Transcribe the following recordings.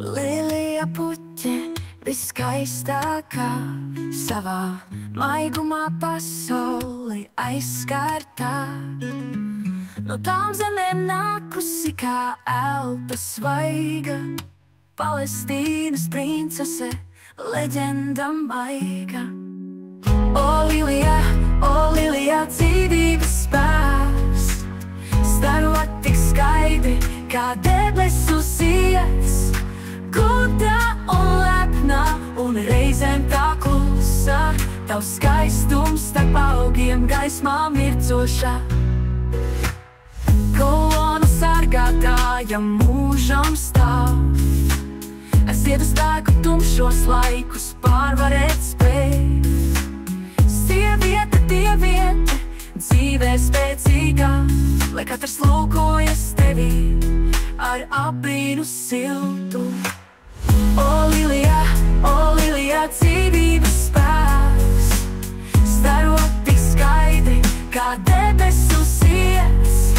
Lilija puķe viskaistākā, savā maigumā pasauli aizskārtā. No tām zemēm nākusi kā elpa svaiga, Palestīnas princese, leģenda maiga. O Lilija, dzīvības spēks, starot tik skaidri kā debesu zieds, gudra un lepna un reizēm tā klusa, tavs skaistums starp augiem gaismā mircoša. Kolonu sargātāja mūžam stāv, ar ziedu spēku tumšos laikus pārvarēt spēj. Dieviete, dzīvē spēcīgā, lai katrs lūkojas tevī ar abrīnu siltu. O Lilija, dzīvības spēks, starot tik skaidri kā debesu zieds,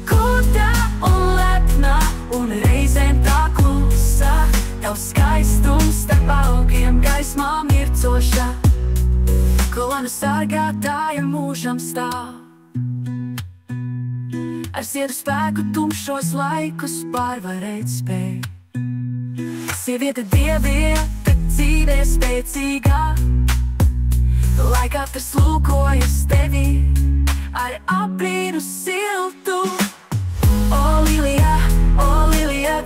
gudra un lepna un reizēm tā klusa, tavs skaistums starp augiem gaismā mircoša. Kolonu sargātāja mūžam stāv, ar ziedu spēku tumšos laikus pārvarēt spēj. Sieviete, dieviete, dzīvē spēcīgā, lai katrs lūkojas tevī ar abrīnu siltu. O Lilija,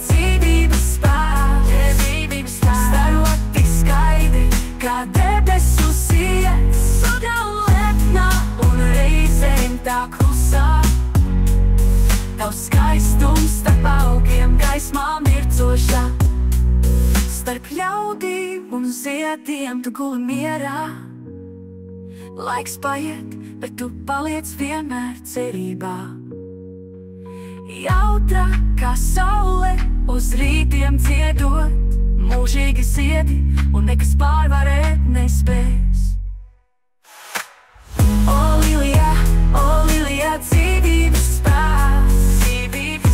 dzīvības spēks, starot tik skaidri kā debesu zieds, gudra un lepna un reizēm tā klusā, tavs skaistums starp augiem gaismā mircoša. Starp ļaudīm un ziediem tu guli mierā, laiks paiet, bet tu paliec vienmēr cerībā. Jautra kā saule uz rītiem dziedot, mūžīgi ziedi un nekas pārvarēt nespēs. O Lilija, dzīvības spēks,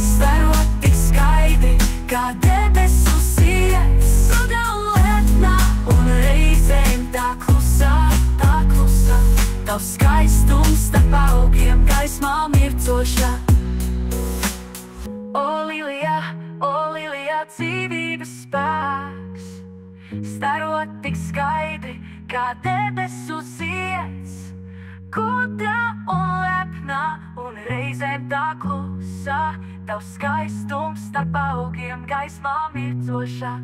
starot tik skaidri kā debesu zieds, gudra un lepna un reizēm tā klusa, tavs skaistums starp augiem gaismā mircoša. O Lilija, dzīvības spēks, starot tik skaidri kā debesu zieds, gudra un lepna un reizēm tā klusa, tavs skaistums starp augiem gaismā mircoša.